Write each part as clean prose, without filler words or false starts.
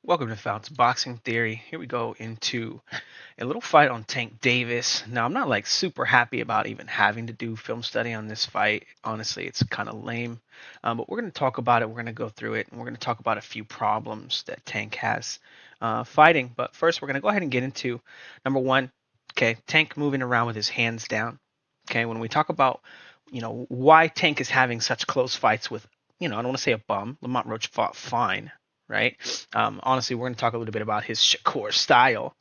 Welcome to Fouts Boxing Theory. Here we go into a little fight on Tank Davis. Now, I'm not like super happy about even having to do film study on this fight. Honestly, it's kind of lame. But we're going to talk about it. We're going to go through it, and we're going to talk about a few problems that Tank has fighting. But first, we're going to go ahead and get into number one. Okay, Tank moving around with his hands down. Okay, when we talk about why Tank is having such close fights with I don't want to say a bum. Lamont Roach fought fine, right? Honestly, we're going to talk a little bit about his Shakur style.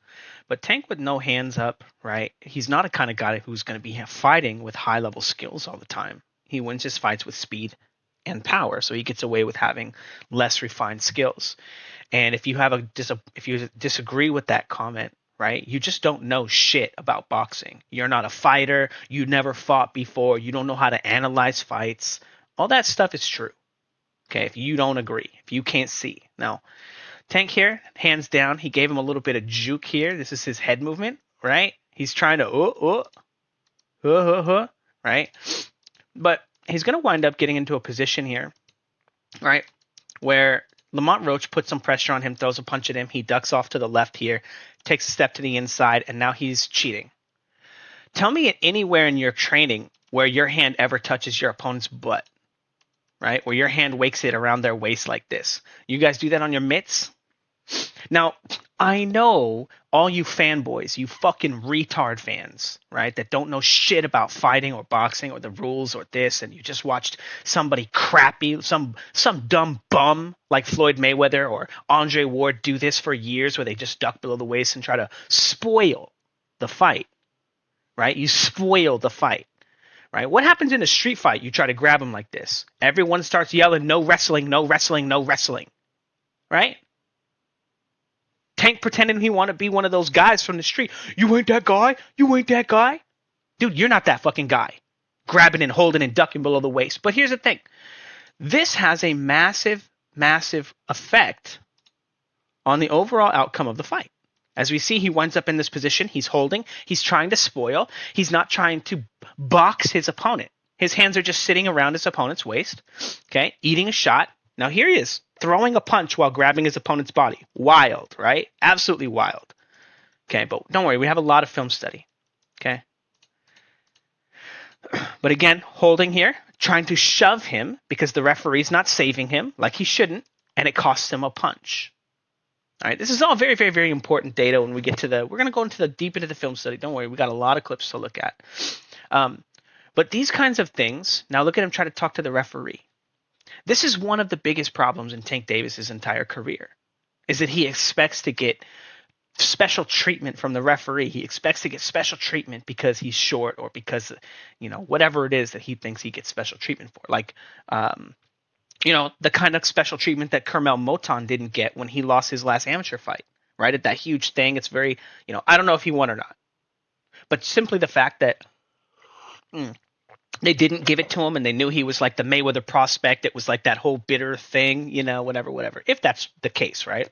But Tank with no hands up, right? He's not a kind of guy who's going to be fighting with high level skills all the time. He wins his fights with speed and power, so he gets away with having less refined skills. And if you disagree with that comment, right? You just don't know shit about boxing. You're not a fighter. You never fought before. You don't know how to analyze fights. All that stuff is true. Okay, if you don't agree, if you can't see. Now, Tank here, hands down, he gave him a little bit of juke here. This is his head movement, right? He's trying to, right? But he's going to wind up getting into a position here, right, where Lamont Roach puts some pressure on him, throws a punch at him. He ducks off to the left here, takes a step to the inside, and now he's cheating. Tell me anywhere in your training where your hand ever touches your opponent's butt, right? Where your hand wakes it around their waist like this. You guys do that on your mitts? Now, I know all you fanboys, you fucking retard fans, right, that don't know shit about fighting or boxing or the rules or this, and you just watched somebody crappy, some dumb bum like Floyd Mayweather or Andre Ward do this for years where they just duck below the waist and try to spoil the fight, right? You spoil the fight. Right? What happens in a street fight? You try to grab him like this. Everyone starts yelling, no wrestling, no wrestling, no wrestling. Right? Tank pretending he want to be one of those guys from the street. You ain't that guy? You ain't that guy? Dude, you're not that fucking guy. Grabbing and holding and ducking below the waist. But here's the thing. This has a massive, massive effect on the overall outcome of the fight. As we see, he winds up in this position. He's holding. He's trying to spoil. He's not trying to box his opponent. His hands are just sitting around his opponent's waist, okay, eating a shot. Now here he is, throwing a punch while grabbing his opponent's body. Wild, right? Absolutely wild. Okay, but don't worry, we have a lot of film study, okay? But again, holding here, trying to shove him because the referee's not saving him like he shouldn't, and it costs him a punch. All right, this is all very, very, very important data when we get to we're going to go deep into the film study. Don't worry, we got a lot of clips to look at. But these kinds of things, now look at him try to talk to the referee. This is one of the biggest problems in Tank Davis's entire career, is that he expects to get special treatment from the referee. He expects to get special treatment because he's short or because, whatever it is that he thinks he gets special treatment for. Like, the kind of special treatment that Kermel Moton didn't get when he lost his last amateur fight, right? At that huge thing. It's very, I don't know if he won or not. But simply the fact that they didn't give it to him and they knew he was like the Mayweather prospect. It was like that whole bitter thing, whatever. If that's the case, right?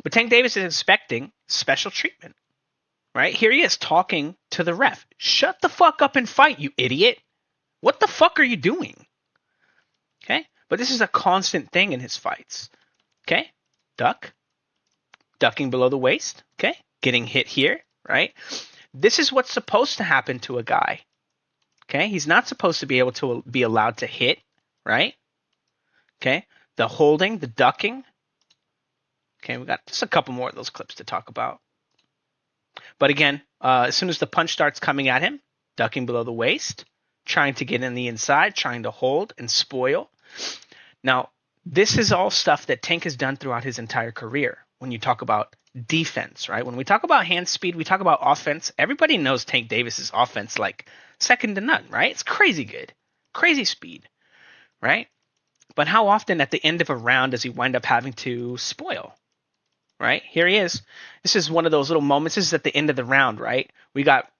But Tank Davis is expecting special treatment, right? Here he is talking to the ref. Shut the fuck up and fight, you idiot. What the fuck are you doing? Okay, but this is a constant thing in his fights. Okay, ducking below the waist. Okay, getting hit here, right? This is what's supposed to happen to a guy. Okay, he's not supposed to be able to be allowed to hit, right? Okay, the holding, the ducking. Okay, we got just a couple more of those clips to talk about. But again, as soon as the punch starts coming at him, ducking below the waist, trying to get in the inside, trying to hold and spoil. Now, this is all stuff that Tank has done throughout his entire career when you talk about defense, right? When we talk about hand speed, we talk about offense. Everybody knows Tank Davis's offense like second to none, right? It's crazy good. Crazy speed, right? But how often at the end of a round does he wind up having to spoil? Right? Here he is. This is one of those little moments. This is at the end of the round, right? We got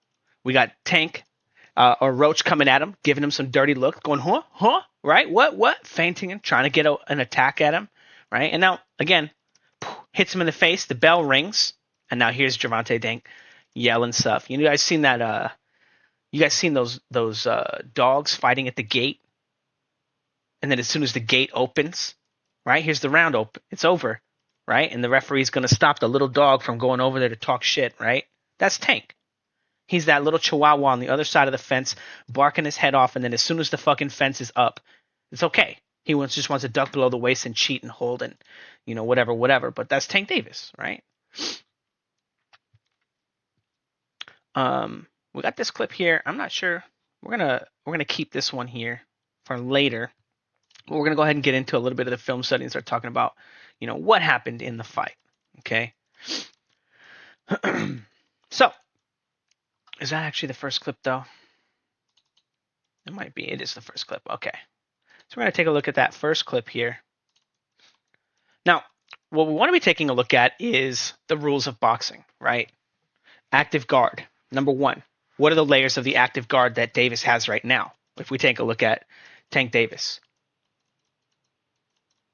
Tank or Roach coming at him, giving him some dirty looks, going, huh, right? What? Feinting him, trying to get an attack at him, right? And now, again, hits him in the face, the bell rings, and now here's Gervonta Tank yelling stuff. You guys seen that, you guys seen those dogs fighting at the gate? And then as soon as the gate opens, right, here's the round open. It's over. right? And the referee's going to stop the little dog from going over there to talk shit, right? That's Tank. He's that little chihuahua on the other side of the fence, barking his head off, and then as soon as the fucking fence is up, it's okay. He just wants to duck below the waist and cheat and hold and, whatever. But that's Tank Davis, right? We got this clip here. I'm not sure. We're gonna keep this one here for later. But we're gonna go ahead and get into a little bit of the film study and start talking about, what happened in the fight. Okay. So, is that actually the first clip though? It might be. It is the first clip. Okay. So we're gonna take a look at that first clip here. Now, what we want to be taking a look at is the rules of boxing, right? Active guard. Number one, what are the layers of the active guard that Davis has right now? If we take a look at Tank Davis.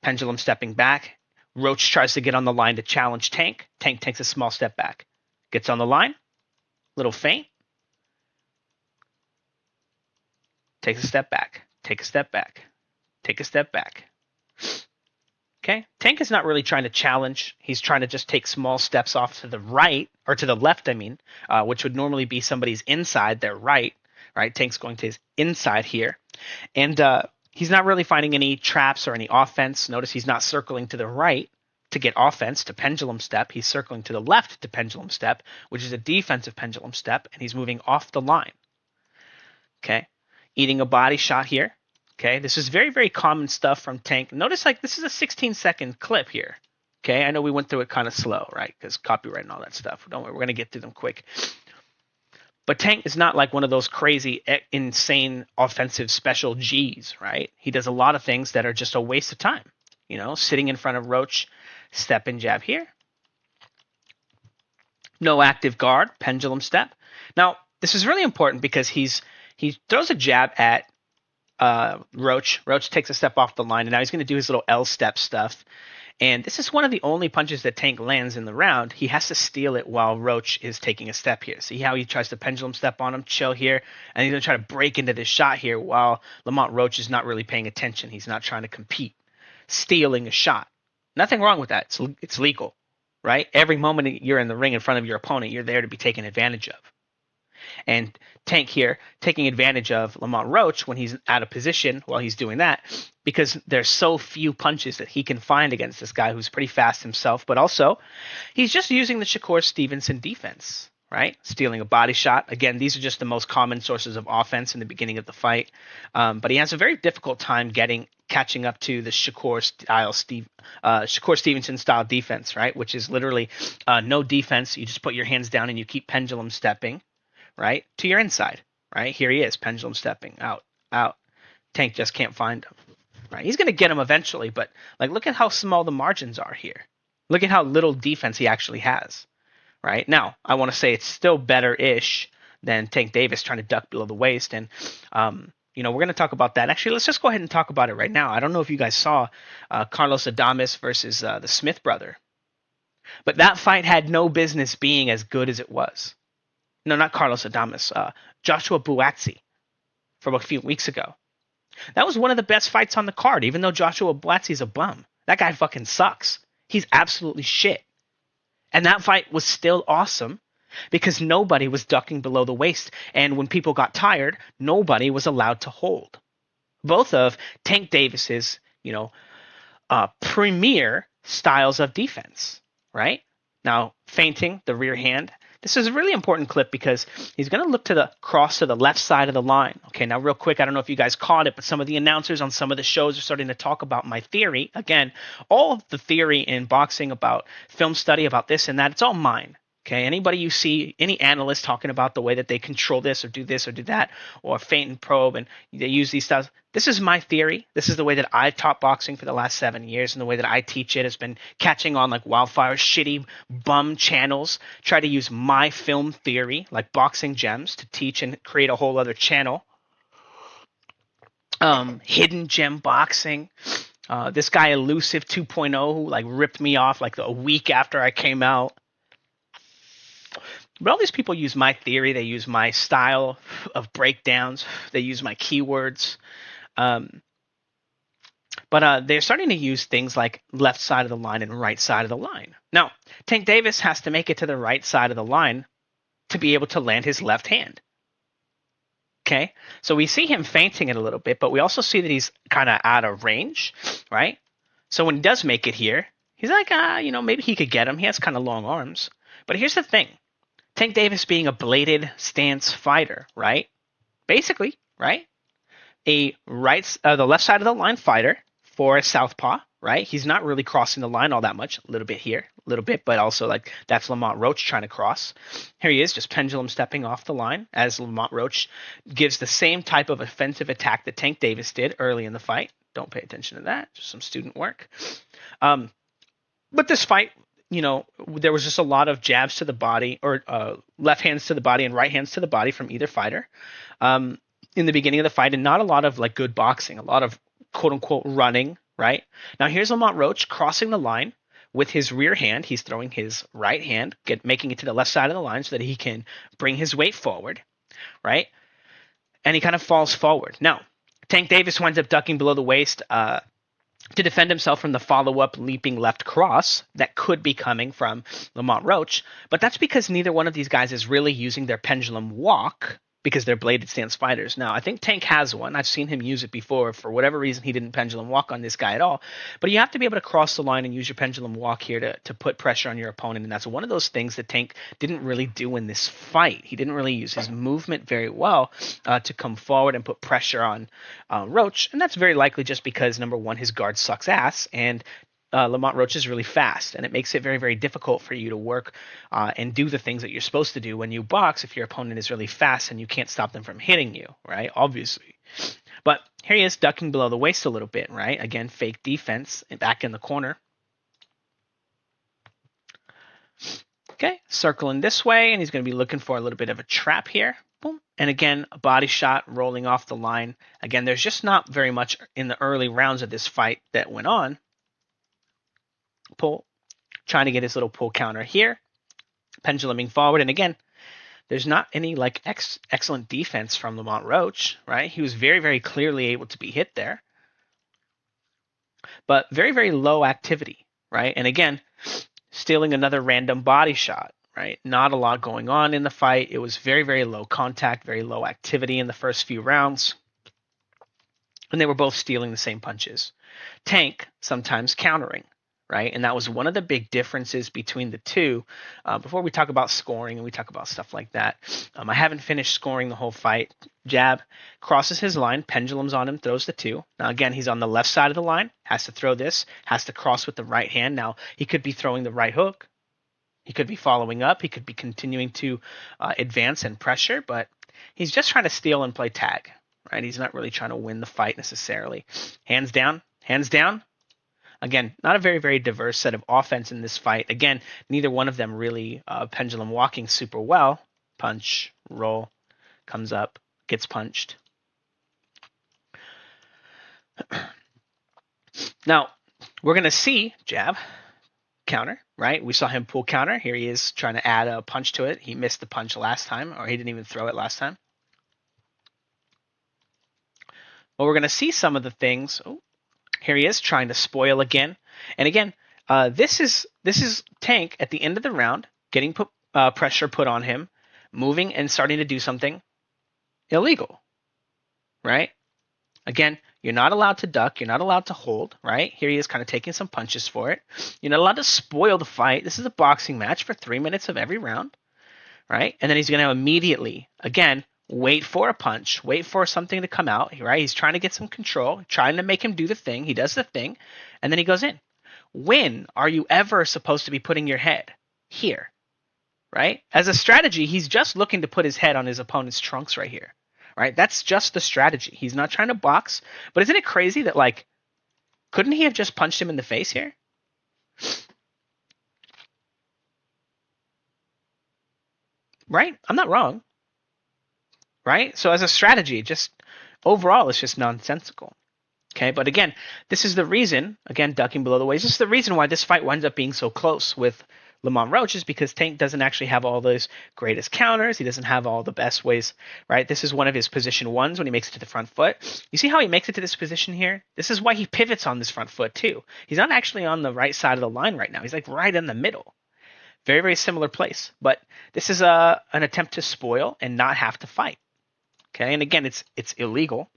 Pendulum stepping back. Roach tries to get on the line to challenge Tank. Tank takes a small step back. Gets on the line. Little feint. Takes a step back. Take a step back. Take a step back. Okay? Tank is not really trying to challenge. He's trying to just take small steps off to the right, or to the left, which would normally be somebody's inside, their right. Right? Tank's going to his inside here. And he's not really finding any traps or any offense. Notice he's not circling to the right to get offense, to pendulum step. He's circling to the left to pendulum step, which is a defensive pendulum step, and he's moving off the line. Okay? Eating a body shot here. Okay, this is very, very common stuff from Tank. Notice, this is a 16-second clip here. Okay, I know we went through it kind of slow, right? Because copyright and all that stuff. Don't worry, we're going to get through them quick. But Tank is not like one of those crazy, insane offensive special Gs, right? He does a lot of things that are just a waste of time. Sitting in front of Roach, step and jab here. No active guard, pendulum step. Now, this is really important because he throws a jab at Roach. Roach takes a step off the line, and now he's going to do his little L step stuff. And this is one of the only punches that Tank lands in the round. He has to steal it while Roach is taking a step here. See how he tries to pendulum step on him, chill here, and he's going to try to break into this shot here while Lamont Roach is not really paying attention. He's not trying to compete. Stealing a shot. Nothing wrong with that. It's legal, right? Every moment you're in the ring in front of your opponent, you're there to be taken advantage of. And Tank here taking advantage of Lamont Roach when he's out of position while he's doing that, because there's so few punches that he can find against this guy who's pretty fast himself, but also he's just using the Shakur Stevenson defense, right? Stealing a body shot. Again, these are just the most common sources of offense in the beginning of the fight, but he has a very difficult time catching up to the Shakur Stevenson style defense, right? Which is literally no defense. You just put your hands down and you keep pendulum stepping, right, to your inside, right? Here he is, pendulum stepping, out. Tank just can't find him, right? He's going to get him eventually, but look at how small the margins are here. Look at how little defense he actually has, right? Now, I want to say it's still better-ish than Tank Davis trying to duck below the waist, and we're going to talk about that. Actually, let's just go ahead and talk about it right now. I don't know if you guys saw Carlos Adames versus the Smith brother, but that fight had no business being as good as it was. No, not Carlos Adames. Joshua Buatsi from a few weeks ago. That was one of the best fights on the card, even though Joshua Buatsi's a bum. That guy fucking sucks. He's absolutely shit. And that fight was still awesome because nobody was ducking below the waist. And when people got tired, nobody was allowed to hold. Both of Tank Davis's, premier styles of defense, right? Now, feinting, the rear hand. This is a really important clip because he's going to look to the cross to the left side of the line. Okay, now real quick, I don't know if you guys caught it, but some of the announcers on some of the shows are starting to talk about my theory. Again, all of the theory in boxing about film study, about this and that, it's all mine. Okay, anybody you see, any analyst talking about the way that they control this or do that, or feint and probe, and they use these styles. This is my theory. This is the way that I've taught boxing for the last 7 years, and the way that I teach it has been catching on like wildfire. Shitty bum channels try to use my film theory, like Boxing Gems, to teach and create a whole other channel. Hidden Gem Boxing. This guy Elusive 2.0 who ripped me off a week after I came out. But all these people use my theory. They use my style of breakdowns. They use my keywords. But they're starting to use things like left side of the line and right side of the line. Now, Tank Davis has to make it to the right side of the line to be able to land his left hand. Okay, so we see him feinting it a little bit, but we also see that he's kind of out of range, right? So when he does make it here, he's like, maybe he could get him. He has kind of long arms. But here's the thing. Tank Davis being a bladed stance fighter, right? Basically, right? The left side of the line fighter for a southpaw, right? He's not really crossing the line all that much. A little bit here, a little bit, but also like that's Lamont Roach trying to cross. Here he is, just pendulum stepping off the line as Lamont Roach gives the same type of offensive attack that Tank Davis did early in the fight. Don't pay attention to that. Just some student work. But this fight, there was just a lot of jabs to the body, or left hands to the body and right hands to the body from either fighter in the beginning of the fight, and not a lot of like good boxing, a lot of quote unquote running, right? Now here's Lamont Roach crossing the line with his rear hand. He's throwing his right hand, making it to the left side of the line so that he can bring his weight forward, right? And he kind of falls forward. Now, Tank Davis winds up ducking below the waist to defend himself from the follow-up leaping left cross that could be coming from Lamont Roach, but that's because neither one of these guys is really using their pendulum walk because they're bladed stance fighters. Now, I think Tank has one. I've seen him use it before. For whatever reason, he didn't pendulum walk on this guy at all. But you have to be able to cross the line and use your pendulum walk here to put pressure on your opponent, and that's one of those things that Tank didn't really do in this fight. He didn't really use his movement very well to come forward and put pressure on Roach, and that's very likely just because, number one, his guard sucks ass, and Lamont Roach is really fast, and it makes it very, very difficult for you to work and do the things that you're supposed to do when you box if your opponent is really fast and you can't stop them from hitting you, right? Obviously. But here he is ducking below the waist a little bit, right? Again, fake defense and back in the corner. Okay, circling this way, and he's going to be looking for a little bit of a trap here. Boom. And again, a body shot rolling off the line. Again, there's just not very much in the early rounds of this fight that went on. Pull, trying to get his little pull counter here, penduluming forward, and again, there's not any like excellent defense from Lamont Roach, right? He was very, very clearly able to be hit there, but very, very low activity, right? And again, stealing another random body shot, right? Not a lot going on in the fight. It was very, very low contact, very low activity in the first few rounds, and they were both stealing the same punches. Tank sometimes countering, right? And that was one of the big differences between the two. Before we talk about scoring and we talk about stuff like that, I haven't finished scoring the whole fight. Jab, crosses his line, pendulums on him, throws the two. Now again, he's on the left side of the line, has to throw this, has to cross with the right hand. Now he could be throwing the right hook. He could be following up. He could be continuing to advance and pressure, but he's just trying to steal and play tag, right? He's not really trying to win the fight necessarily. Hands down, hands down. Again, not a very, very diverse set of offense in this fight. Again, neither one of them really pendulum walking super well. Punch, roll, comes up, gets punched. Now, we're going to see jab, counter, right? We saw him pull counter. Here he is trying to add a punch to it. He missed the punch last time, or he didn't even throw it last time. Well, we're going to see some of the things. Oh, here he is trying to spoil again. And again, this is Tank at the end of the round, getting pressure put on him, moving and starting to do something illegal, right? Again, you're not allowed to duck. You're not allowed to hold, right? Here he is kind of taking some punches for it. You're not allowed to spoil the fight. This is a boxing match for 3 minutes of every round, right? And then he's going to immediately, again, wait for a punch, wait for something to come out, right? He's trying to get some control, trying to make him do the thing. He does the thing, and then he goes in. When are you ever supposed to be putting your head? Here, right? As a strategy, he's just looking to put his head on his opponent's trunks right here, right? That's just the strategy. He's not trying to box, but isn't it crazy that, like, couldn't he have just punched him in the face here? Right? I'm not wrong. Right? So as a strategy, just overall, it's just nonsensical. Okay, but again, this is the reason, again, ducking below the waist, this is the reason why this fight winds up being so close with Lamont Roach is because Tank doesn't actually have all those greatest counters. He doesn't have all the best ways, right? This is one of his position ones when he makes it to the front foot. You see how he makes it to this position here? This is why he pivots on this front foot too. He's not actually on the right side of the line right now. He's like right in the middle. Very, very similar place. But this is an attempt to spoil and not have to fight. Okay, and again, it's illegal.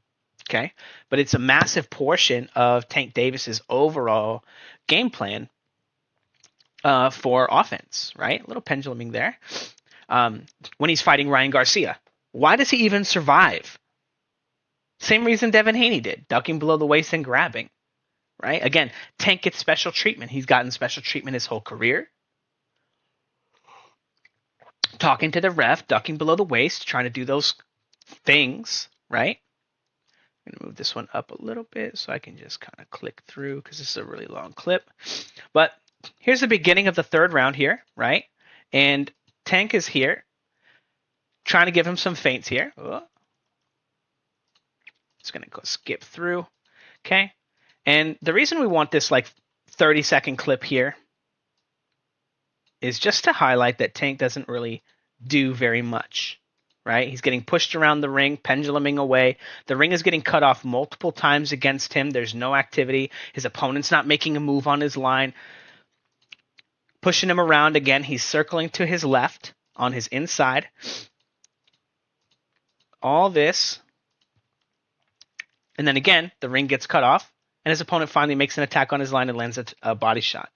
Okay, but it's a massive portion of Tank Davis's overall game plan for offense, right? A little penduluming there. When he's fighting Ryan Garcia, why does he even survive? Same reason Devin Haney did, ducking below the waist and grabbing, right? Again, Tank gets special treatment. He's gotten special treatment his whole career. Talking to the ref, ducking below the waist, trying to do those things, right? I'm going to move this one up a little bit so I can just kind of click through because this is a really long clip. But here's the beginning of the third round here, right? And Tank is here trying to give him some feints here. Oh. Just going to go skip through. Okay. And the reason we want this like 30-second clip here is just to highlight that Tank doesn't really do very much, right? He's getting pushed around the ring, penduluming away. The ring is getting cut off multiple times against him. There's no activity. His opponent's not making a move on his line. Pushing him around again. He's circling to his left on his inside. All this. And then again, the ring gets cut off, and his opponent finally makes an attack on his line and lands a body shot.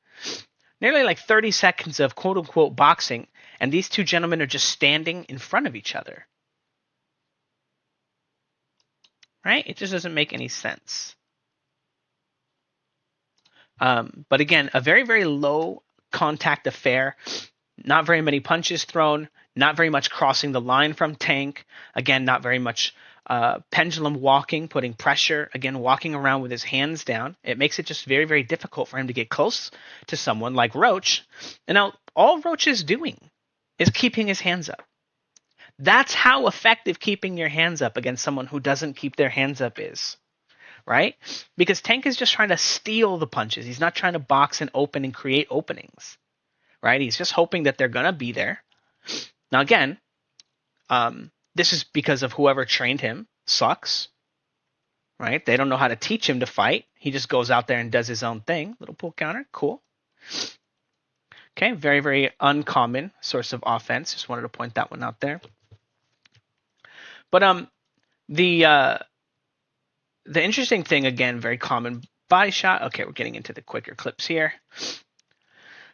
Nearly like 30 seconds of quote-unquote boxing, and these two gentlemen are just standing in front of each other. Right? It just doesn't make any sense. But again, a very, very low contact affair. Not very many punches thrown. Not very much crossing the line from Tank. Again, not very much pendulum walking, putting pressure. Again, walking around with his hands down. It makes it just very, very difficult for him to get close to someone like Roach. And now all Roach is doing is keeping his hands up. That's how effective keeping your hands up against someone who doesn't keep their hands up is. Right? Because Tank is just trying to steal the punches. He's not trying to box and open and create openings. Right? He's just hoping that they're going to be there. Now again, this is because of whoever trained him sucks. Right? They don't know how to teach him to fight. He just goes out there and does his own thing. Little pull counter. Cool. Okay, very, very uncommon source of offense. Just wanted to point that one out there. But the interesting thing, again, very common body shot. Okay, we're getting into the quicker clips here.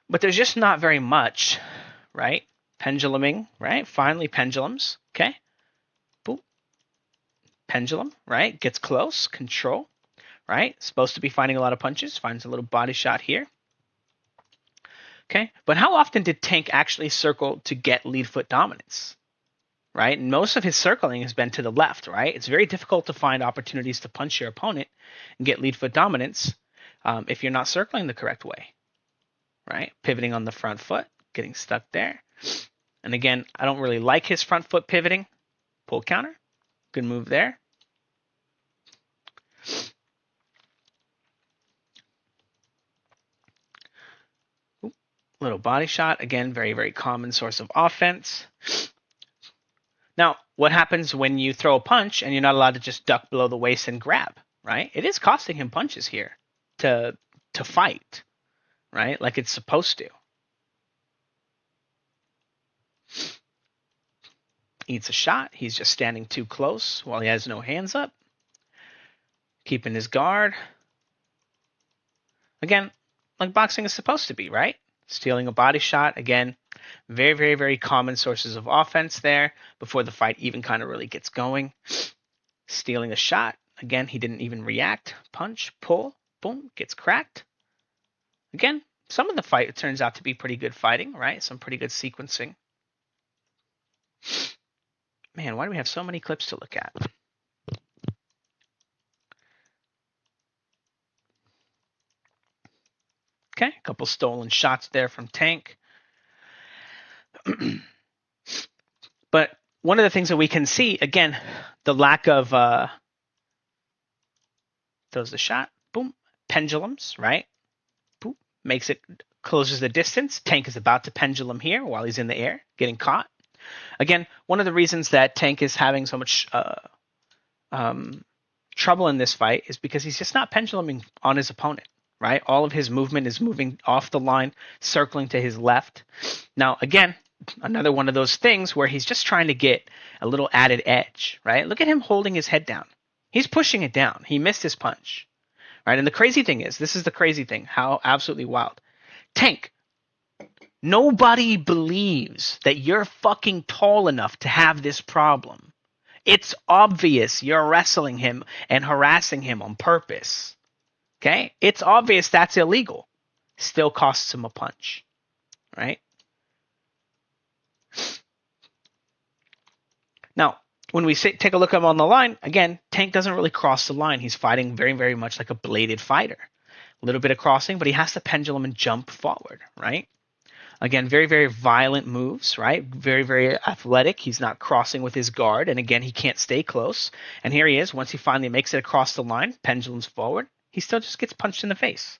But there's just not very much, right? Penduluming, right? Finally, pendulums. Okay. Boom. Pendulum, right? Gets close. Control, right? Supposed to be finding a lot of punches. Finds a little body shot here. Okay. But how often did Tank actually circle to get lead foot dominance? Right? And most of his circling has been to the left, right? It's very difficult to find opportunities to punch your opponent and get lead foot dominance if you're not circling the correct way, right? Pivoting on the front foot, getting stuck there. And again, I don't really like his front foot pivoting. Pull counter. Good move there. Ooh, little body shot. Again, very, very common source of offense. Now, what happens when you throw a punch and you're not allowed to just duck below the waist and grab, right? It is costing him punches here to fight, right? Like it's supposed to. Eats a shot. He's just standing too close while he has no hands up. Keeping his guard. Again, like boxing is supposed to be, right? Stealing a body shot. Again, very, very, very common sources of offense there before the fight even kind of really gets going. Stealing a shot. Again, he didn't even react. Punch, pull, boom, gets cracked. Again, some of the fight it turns out to be pretty good fighting, right? Some pretty good sequencing. Man, why do we have so many clips to look at? Okay, a couple stolen shots there from Tank. But one of the things that we can see, again, the lack of throws the shot, boom, pendulums, right? Boom, makes it closes the distance. Tank is about to pendulum here while he's in the air, getting caught. Again, one of the reasons that Tank is having so much trouble in this fight is because he's just not penduluming on his opponent, right? All of his movement is moving off the line, circling to his left. Now, again, another one of those things where he's just trying to get a little added edge, right? Look at him holding his head down. He's pushing it down. He missed his punch, right? And the crazy thing is, this is the crazy thing, how absolutely wild. Tank, nobody believes that you're fucking tall enough to have this problem. It's obvious you're wrestling him and harassing him on purpose. Okay? It's obvious that's illegal. Still costs him a punch, right? Now, when we take a look at him on the line, again, Tank doesn't really cross the line. He's fighting very, very much like a bladed fighter. A little bit of crossing, but he has to pendulum and jump forward, right? Again, very, very violent moves, right? Very, very athletic. He's not crossing with his guard. And again, he can't stay close. And here he is. Once he finally makes it across the line, pendulums forward, he still just gets punched in the face.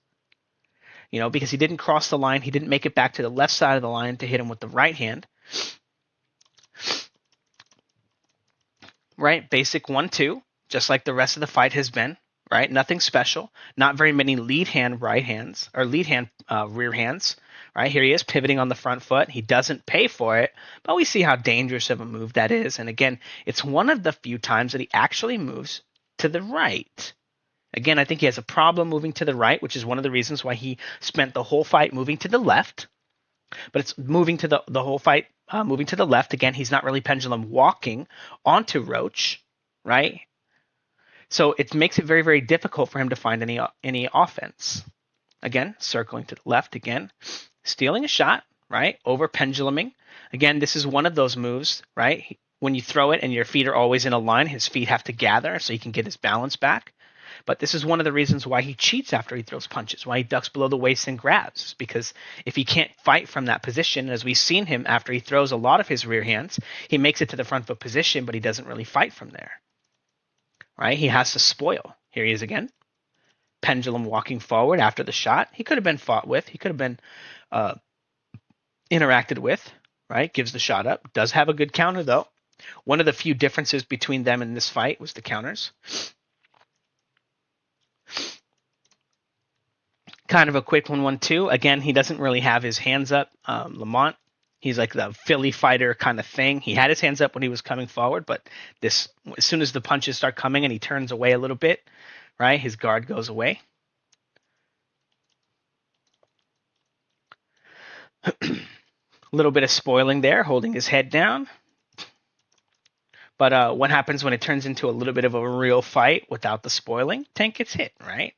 You know, because he didn't cross the line. He didn't make it back to the left side of the line to hit him with the right hand. Right? Basic 1-2, just like the rest of the fight has been. Right? Nothing special. Not very many lead hand right hands or lead hand rear hands. Right? Here he is pivoting on the front foot. He doesn't pay for it, but we see how dangerous of a move that is. And again, it's one of the few times that he actually moves to the right. Again, I think he has a problem moving to the right, which is one of the reasons why he spent the whole fight moving to the left. But it's moving to the whole fight, moving to the left. Again, he's not really pendulum walking onto Roach, right? So it makes it very, very difficult for him to find any offense. Again, circling to the left again, stealing a shot, right? Over penduluming. Again, this is one of those moves, right? When you throw it and your feet are always in a line, his feet have to gather so he can get his balance back. But this is one of the reasons why he cheats after he throws punches, why he ducks below the waist and grabs. Because if he can't fight from that position, as we've seen him after he throws a lot of his rear hands, he makes it to the front foot position, but he doesn't really fight from there. Right? He has to spoil. Here he is again. Pendulum walking forward after the shot. He could have been fought with. He could have been interacted with. Right? Gives the shot up. Does have a good counter, though. One of the few differences between them in this fight was the counters. Kind of a quick 1-1-2. Again, he doesn't really have his hands up. Lamont, he's like the Philly fighter kind of thing. He had his hands up when he was coming forward, but as soon as the punches start coming and he turns away a little bit, right, his guard goes away. A little bit of spoiling there, holding his head down. But what happens when it turns into a little bit of a real fight without the spoiling? Tank gets hit, right?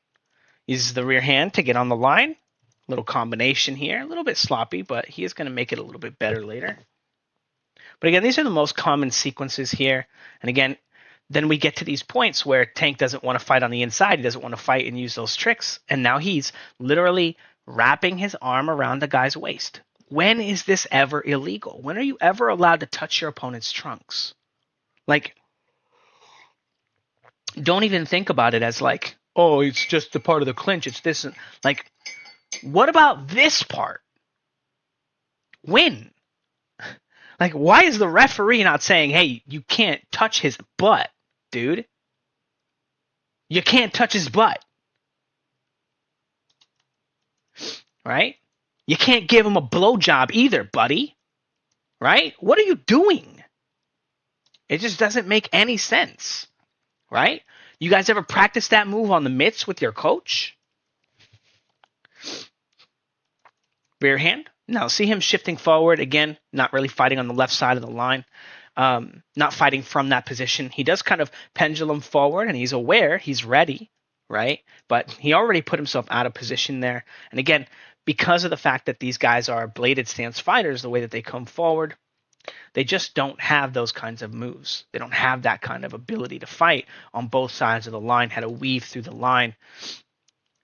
Uses the rear hand to get on the line. Little combination here. A little bit sloppy, but he is going to make it a little bit better later. But again, these are the most common sequences here. And again, then we get to these points where Tank doesn't want to fight on the inside. He doesn't want to fight and use those tricks. And now he's literally wrapping his arm around the guy's waist. When is this ever illegal? When are you ever allowed to touch your opponent's trunks? Like, don't even think about it as like, oh, it's just the part of the clinch. It's this. Like, what about this part? When? Like, why is the referee not saying, hey, you can't touch his butt, dude? You can't touch his butt. Right? You can't give him a blowjob either, buddy. Right? What are you doing? It just doesn't make any sense. Right? You guys ever practice that move on the mitts with your coach? Rear hand. Now, see him shifting forward. Again, not really fighting on the left side of the line. Not fighting from that position. He does kind of pendulum forward, and he's aware. He's ready, right? But he already put himself out of position there. And again, because of the fact that these guys are bladed stance fighters, the way that they come forward, they just don't have those kinds of moves. They don't have that kind of ability to fight on both sides of the line, how to weave through the line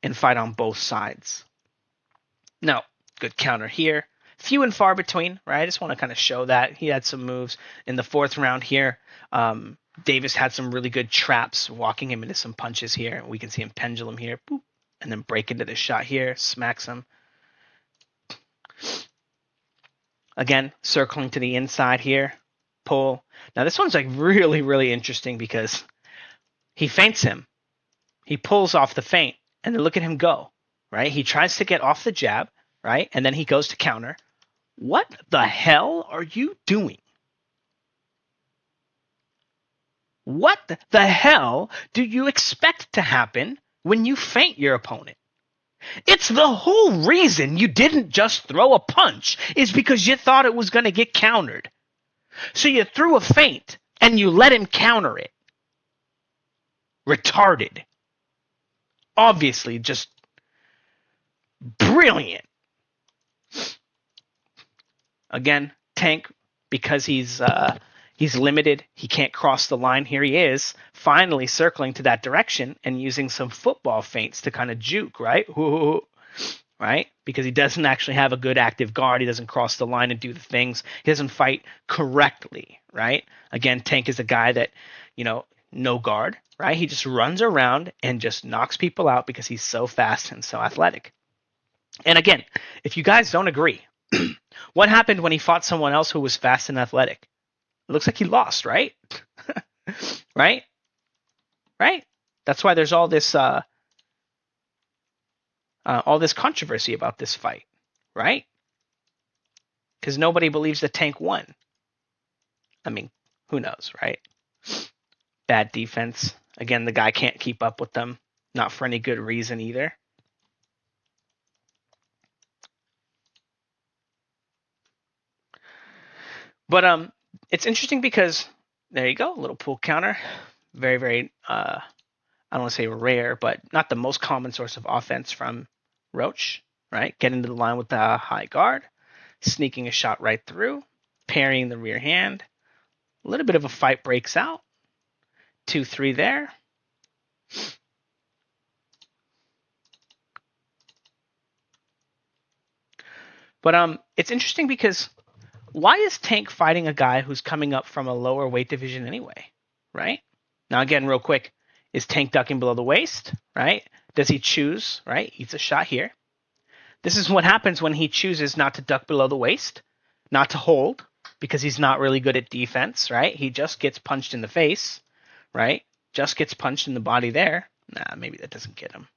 and fight on both sides. Now, good counter here. Few and far between, right? I just want to kind of show that. He had some moves in the fourth round here. Davis had some really good traps, walking him into some punches here. We can see him pendulum here, boop, and then break into the shot here, smacks him. Again, circling to the inside here. Pull. Now this one's like really, really interesting because he feints him. He pulls off the feint, and then look at him go, right? He tries to get off the jab, right? And then he goes to counter. What the hell are you doing? What the hell do you expect to happen when you feint your opponent? It's the whole reason you didn't just throw a punch is because you thought it was going to get countered. So you threw a feint and you let him counter it. Retarded. Obviously, just brilliant. Again, Tank, because he's limited, he can't cross the line. Here he is, finally circling to that direction and using some football feints to kind of juke, right? Right? Because he doesn't actually have a good active guard. He doesn't cross the line and do the things. He doesn't fight correctly, right? Again, Tank is a guy that, no guard, right? He just runs around and just knocks people out because he's so fast and so athletic. And again, if you guys don't agree, what happened when he fought someone else who was fast and athletic? It looks like he lost, right? Right? That's why there's all this controversy about this fight, right? Because nobody believes that Tank won. I mean, who knows, right? Bad defense. Again, the guy can't keep up with them. Not for any good reason either. But it's interesting because there you go, a little pull counter. Very, very I don't want to say rare, but not the most common source of offense from Roach, right? Getting to the line with the high guard, sneaking a shot right through, parrying the rear hand. A little bit of a fight breaks out. 2-3 there. But it's interesting because why is Tank fighting a guy who's coming up from a lower weight division anyway, right? Now again, real quick, is Tank ducking below the waist, right? Does he choose, right? Eats a shot here. This is what happens when he chooses not to duck below the waist, not to hold, because he's not really good at defense, right? He just gets punched in the face, right? Just gets punched in the body there. Nah, maybe that doesn't get him.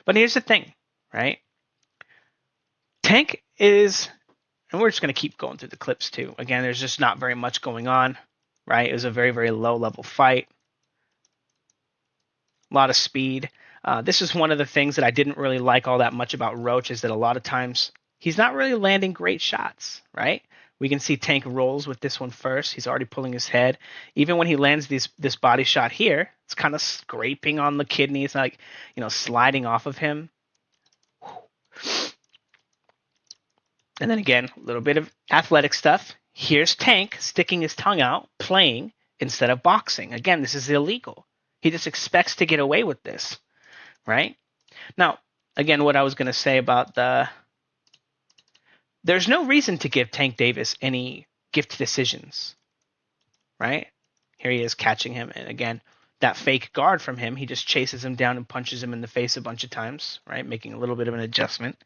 But here's the thing, right? Tank is, and we're just going to keep going through the clips too. Again, there's just not very much going on, right? It was a very, very low level fight. A lot of speed. This is one of the things that I didn't really like all that much about Roach is that a lot of times he's not really landing great shots, right? We can see Tank rolls with this one first. He's already pulling his head. Even when he lands this body shot here, it's kind of scraping on the kidney. It's like, sliding off of him. And then again, a little bit of athletic stuff. Here's Tank sticking his tongue out, playing instead of boxing. Again, this is illegal. He just expects to get away with this, right? Now, again, what I was going to say about there's no reason to give Tank Davis any gift decisions, right? Here he is catching him. And again, that fake guard from him, he just chases him down and punches him in the face a bunch of times, right? Making a little bit of an adjustment.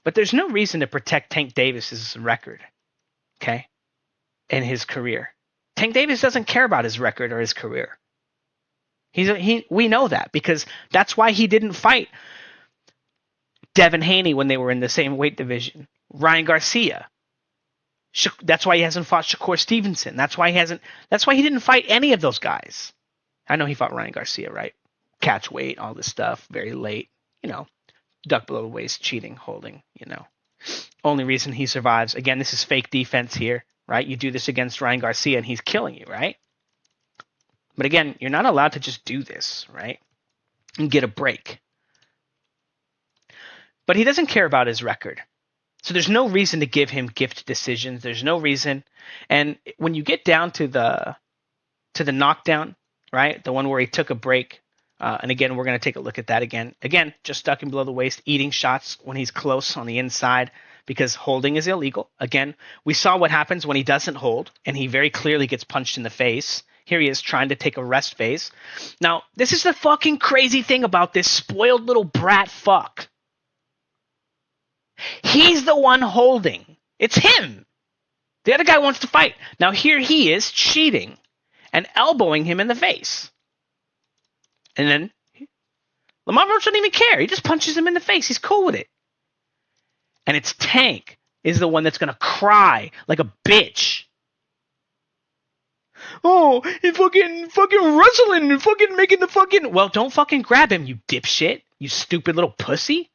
But there's no reason to protect Tank Davis's record, okay, and his career. Tank Davis doesn't care about his record or his career. We know that because that's why he didn't fight Devin Haney when they were in the same weight division. Ryan Garcia. That's why he hasn't fought Shakur Stevenson. That's why he didn't fight any of those guys. I know he fought Ryan Garcia, right? Catch weight, all this stuff, very late, duck below the waist, cheating, holding, Only reason he survives, again, this is fake defense here, right? You do this against Ryan Garcia and he's killing you, right? But again, you're not allowed to just do this, right? And get a break. But he doesn't care about his record. So there's no reason to give him gift decisions. There's no reason. And when you get down to the knockdown, right? The one where he took a break. And again, we're going to take a look at that again. Again, just ducking below the waist, eating shots when he's close on the inside because holding is illegal. Again, we saw what happens when he doesn't hold and he very clearly gets punched in the face. Here he is trying to take a rest phase. Now, this is the fucking crazy thing about this spoiled little brat fuck. He's the one holding. It's him. The other guy wants to fight. Now here he is cheating and elbowing him in the face. And then Lamont Roach doesn't even care. He just punches him in the face. He's cool with it. And it's Tank is the one that's going to cry like a bitch. Oh, he fucking wrestling and fucking making the fucking... Well, don't fucking grab him, you dipshit. You stupid little pussy.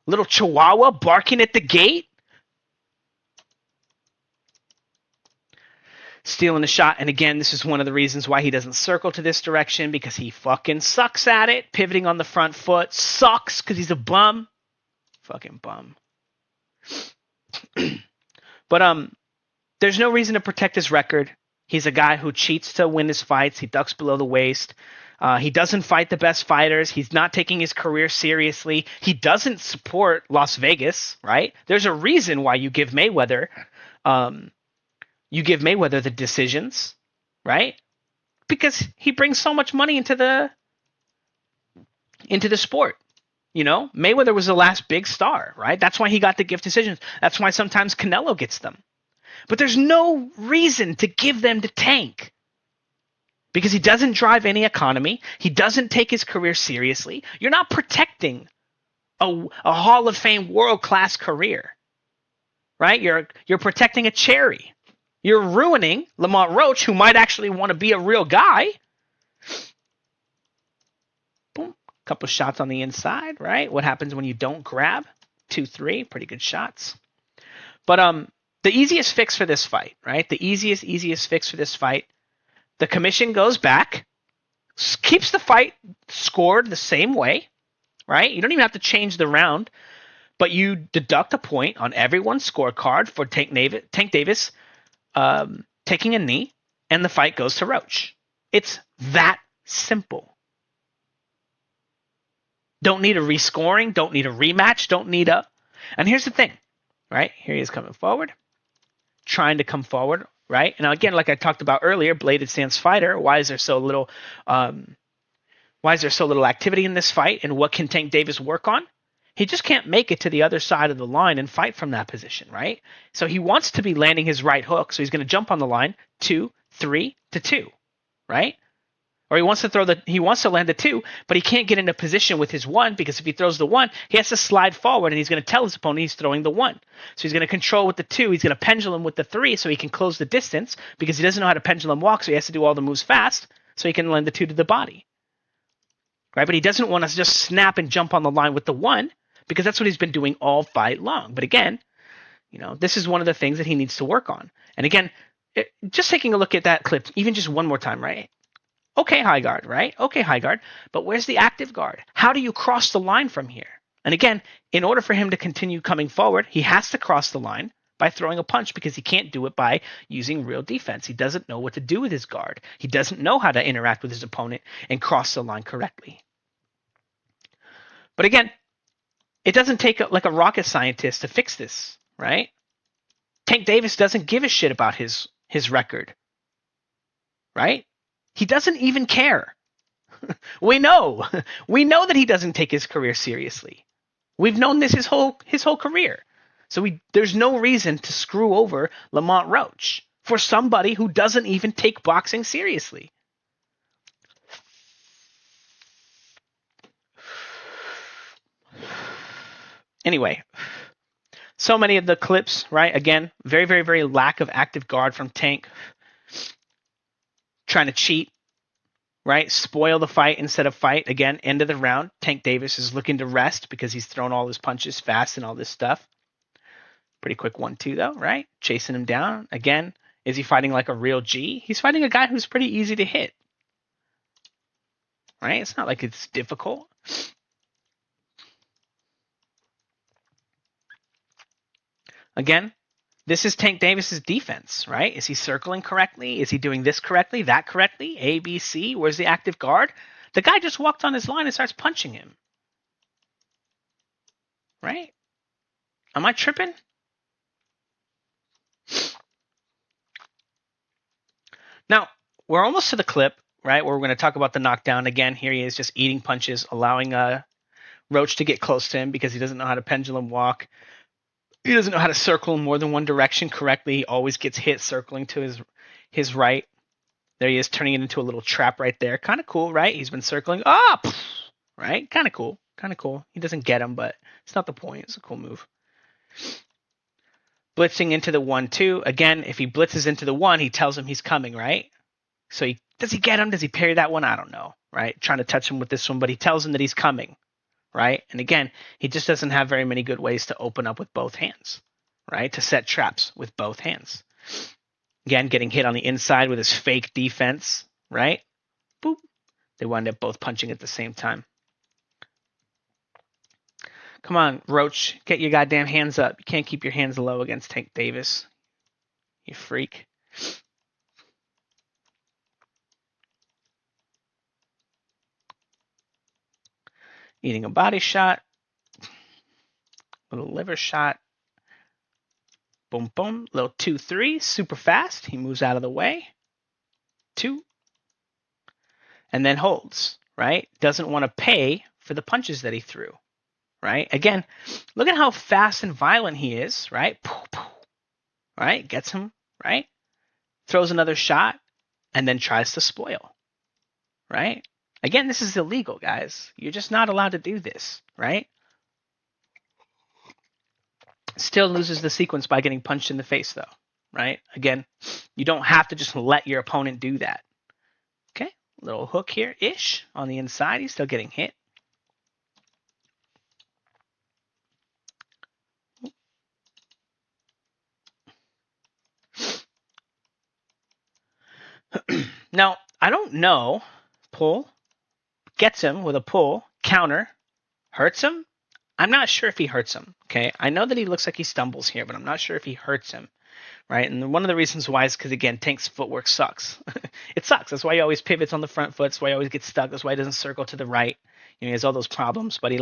Little chihuahua barking at the gate. Stealing the shot. And again, this is one of the reasons why he doesn't circle to this direction, because he fucking sucks at it. Pivoting on the front foot. Sucks because he's a bum. Fucking bum. But there's no reason to protect his record. He's a guy who cheats to win his fights. He ducks below the waist. He doesn't fight the best fighters. He's not taking his career seriously. He doesn't support Las Vegas, right? There's a reason why you give Mayweather the decisions, right? Because he brings so much money into the sport. You know, Mayweather was the last big star, right? That's why he got the gift decisions. That's why sometimes Canelo gets them. But there's no reason to give them to Tank. Because he doesn't drive any economy. He doesn't take his career seriously. You're not protecting a Hall of Fame world-class career. Right? You're protecting a cherry. You're ruining Lamont Roach, who might actually want to be a real guy. Boom. Couple shots on the inside, right? What happens when you don't grab? 2-3, pretty good shots. But the easiest fix for this fight, right? The easiest fix for this fight, the commission goes back, keeps the fight scored the same way, right? You don't even have to change the round, but you deduct a point on everyone's scorecard for Tank Davis taking a knee, and the fight goes to Roach. It's that simple. Don't need a rescoring, don't need a rematch, don't need a... And here's the thing, right? Here he is coming forward, trying to come forward, right? Now, again, like I talked about earlier, bladed stance fighter, why is there so little activity in this fight, and what can Tank Davis work on? He just can't make it to the other side of the line and fight from that position, right? So he wants to be landing his right hook, so he's going to jump on the line, 2, 3 to 2, right? Or he wants to land the 2, but he can't get into position with his 1, because if he throws the 1, he has to slide forward, and he's going to tell his opponent he's throwing the 1. So he's going to control with the 2, he's going to pendulum with the 3, so he can close the distance, because he doesn't know how to pendulum walk, so he has to do all the moves fast, so he can land the 2 to the body. Right? But he doesn't want to just snap and jump on the line with the 1, because that's what he's been doing all fight long. But again, you know, this is one of the things that he needs to work on. And again, just taking a look at that clip, even just one more time, right? Okay, high guard, right? Okay, high guard. But where's the active guard? How do you cross the line from here? And again, in order for him to continue coming forward, he has to cross the line by throwing a punch, because he can't do it by using real defense. He doesn't know what to do with his guard. He doesn't know how to interact with his opponent and cross the line correctly. But again, it doesn't take like a rocket scientist to fix this, right? Tank Davis doesn't give a shit about his record, right? He doesn't even care. We know that he doesn't take his career seriously. We've known this his whole career. So there's no reason to screw over Lamont Roach for somebody who doesn't even take boxing seriously. Anyway, so many of the clips, right? Again, very, very, very lack of active guard from Tank. Trying to cheat, right? Spoil the fight instead of fight. Again, end of the round. Tank Davis is looking to rest because he's thrown all his punches fast and all this stuff. Pretty quick 1-2 though, right? Chasing him down. Again, is he fighting like a real G? He's fighting a guy who's pretty easy to hit. Right? It's not like it's difficult. Again, this is Tank Davis's defense, right? Is he circling correctly? Is he doing this correctly, that correctly? A, B, C. Where's the active guard? The guy just walked on his line and starts punching him. Right? Am I tripping? Now, we're almost to the clip, right, where we're going to talk about the knockdown. Again, here he is just eating punches, allowing Roach to get close to him because he doesn't know how to pendulum walk. He doesn't know how to circle in more than one direction correctly. He always gets hit circling to his right. There he is, turning it into a little trap right there. Kind of cool, right? He's been circling. Ah, right? Kind of cool. Kind of cool. He doesn't get him, but it's not the point. It's a cool move. Blitzing into the 1-2. Again, if he blitzes into the 1, he tells him he's coming, right? So does he get him? Does he parry that one? I don't know, right? Trying to touch him with this one, but he tells him that he's coming, right? And again, he just doesn't have very many good ways to open up with both hands, right? To set traps with both hands. Again, getting hit on the inside with his fake defense, right? Boop. They wind up both punching at the same time. Come on, Roach, get your goddamn hands up. You can't keep your hands low against Tank Davis. You freak. Eating a body shot. Little liver shot. Boom, boom. Little 2-3. Super fast. He moves out of the way. 2. And then holds, right? Doesn't want to pay for the punches that he threw, right? Again, look at how fast and violent he is, right? Right? Gets him, right? Throws another shot and then tries to spoil, right? Again, this is illegal, guys. You're just not allowed to do this, right? Still loses the sequence by getting punched in the face, though, right? Again, you don't have to just let your opponent do that. Okay, little hook here-ish on the inside. He's still getting hit. Now, I don't know. Pull. Gets him with a pull. Counter. Hurts him. I'm not sure if he hurts him. Okay, I know that he looks like he stumbles here, but I'm not sure if he hurts him. Right, and one of the reasons why is because, again, Tank's footwork sucks. It sucks. That's why he always pivots on the front foot. That's why he always gets stuck. That's why he doesn't circle to the right. He has all those problems, but he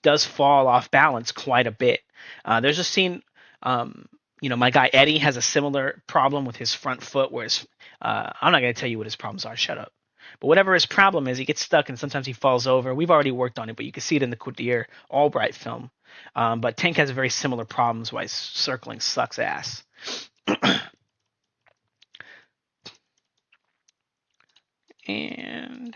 does fall off balance quite a bit. There's a scene, my guy Eddie has a similar problem with his front foot, whereas I'm not going to tell you what his problems are. Shut up. But whatever his problem is, he gets stuck and sometimes he falls over. We've already worked on it, but you can see it in the Quadir Albright film. But Tank has very similar problems why circling sucks ass. And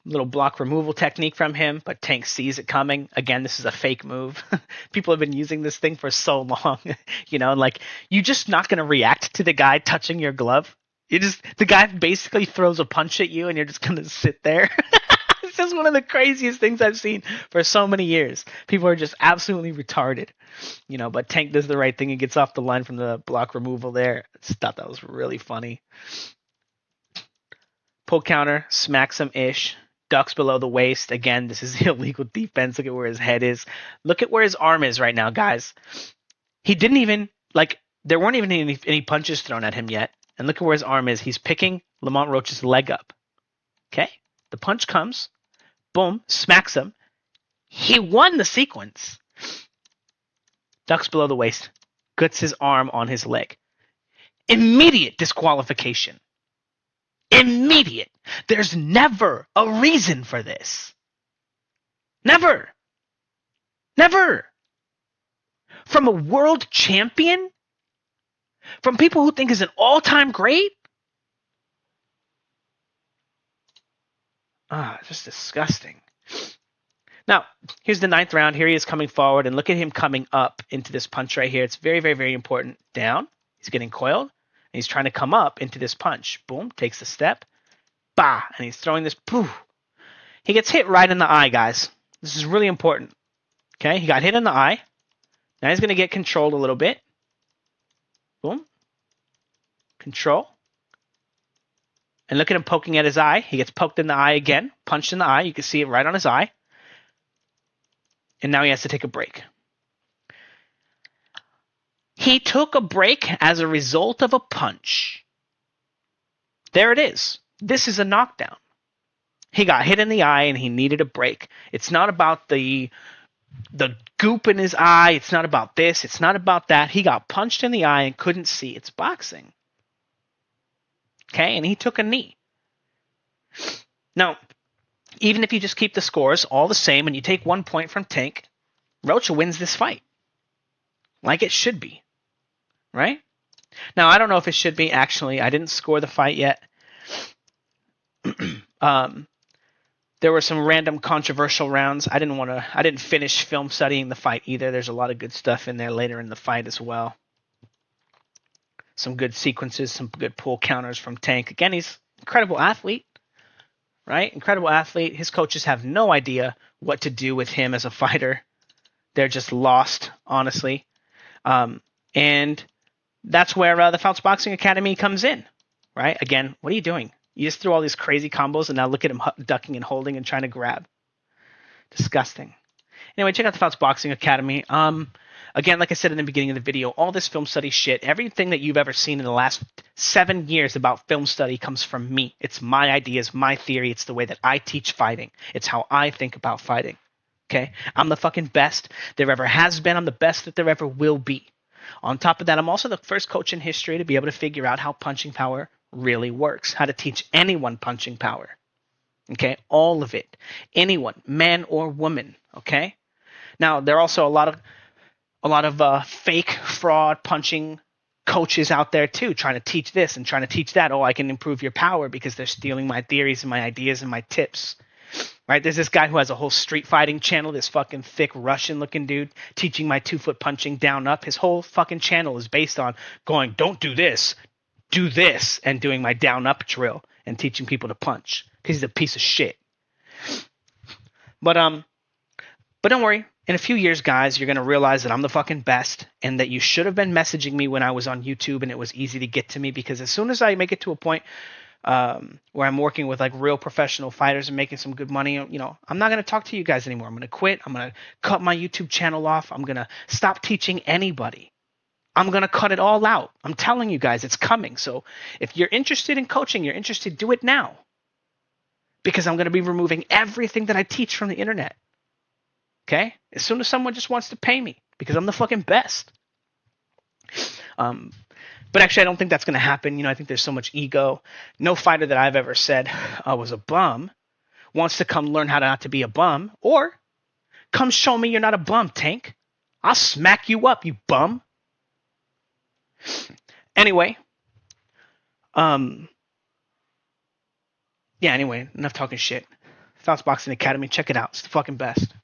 little block removal technique from him, but Tank sees it coming. Again, this is a fake move. People have been using this thing for so long, you're just not going to react to the guy touching your glove. The guy basically throws a punch at you and you're just going to sit there. It's just one of the craziest things I've seen for so many years. People are just absolutely retarded, but Tank does the right thing and gets off the line from the block removal there. I just thought that was really funny. Pull counter, smacks him-ish. Ducks below the waist. Again, this is illegal defense. Look at where his head is. Look at where his arm is right now, guys. He didn't even, there weren't even any punches thrown at him yet. And look at where his arm is. He's picking Lamont Roach's leg up. Okay? The punch comes. Boom. Smacks him. He won the sequence. Ducks below the waist. Guts his arm on his leg. Immediate disqualification. Immediate. There's never a reason for this. Never. Never. From a world champion? From people who think is an all-time great? Just disgusting. Now, here's the 9th round. Here he is coming forward, and look at him coming up into this punch right here. It's very, very, very important. Down. He's getting coiled. And he's trying to come up into this punch. Boom, takes a step. Bah, and he's throwing this. Poof. He gets hit right in the eye, guys. This is really important. Okay, he got hit in the eye. Now he's going to get controlled a little bit. Boom. Control. And look at him poking at his eye. He gets poked in the eye again. Punched in the eye. You can see it right on his eye. And now he has to take a break. He took a break as a result of a punch. There it is. This is a knockdown. He got hit in the eye and he needed a break. It's not about the goop in his eye. It's not about this. It's not about that. He got punched in the eye and couldn't see. It's boxing. Okay, and he took a knee. Now, even if you just keep the scores all the same and you take 1 point from Tank, Roach wins this fight. Like it should be, right? Now, I don't know if it should be, actually. I didn't score the fight yet. There were some random controversial rounds. I didn't finish film studying the fight either. There's a lot of good stuff in there later in the fight as well. Some good sequences, some good pull counters from Tank. Again, he's an incredible athlete, right? Incredible athlete. His coaches have no idea what to do with him as a fighter. They're just lost, honestly. And that's where the Fouts Boxing Academy comes in, right? Again, what are you doing? You just threw all these crazy combos, and now look at him ducking and holding and trying to grab. Disgusting. Anyway, check out the Fouts Boxing Academy. Again, like I said in the beginning of the video, all this film study shit, everything that you've ever seen in the last 7 years about film study comes from me. It's my ideas, my theory. It's the way that I teach fighting. It's how I think about fighting. Okay? I'm the fucking best there ever has been. I'm the best that there ever will be. On top of that, I'm also the first coach in history to be able to figure out how punching power really works, how to teach anyone punching power. Okay, all of it, anyone, man or woman. Okay, now there are also a lot of fake fraud punching coaches out there too, trying to teach this and trying to teach that. Oh, I can improve your power because they're stealing my theories and my ideas and my tips. Right, there's this guy who has a whole street fighting channel, this fucking thick Russian looking dude teaching my 2-foot punching down up. His whole fucking channel is based on going, don't do this, and doing my down up drill and teaching people to punch because he's a piece of shit. But don't worry. In a few years, guys, you're going to realize that I'm the fucking best and that you should have been messaging me when I was on YouTube and it was easy to get to me, because as soon as I make it to a point where I'm working with like real professional fighters and making some good money, I'm not going to talk to you guys anymore. I'm going to quit. I'm going to cut my YouTube channel off. I'm going to stop teaching anybody. I'm going to cut it all out. I'm telling you guys, it's coming. So if you're interested in coaching, you're interested, do it now. Because I'm going to be removing everything that I teach from the internet. Okay? As soon as someone just wants to pay me, because I'm the fucking best. But actually, I don't think that's going to happen. I think there's so much ego. No fighter that I've ever said was a bum wants to come learn how not to be a bum, or come show me you're not a bum, Tank. I'll smack you up, you bum. Anyway, anyway, enough talking shit. Fouts Boxing Academy, check it out. It's the fucking best.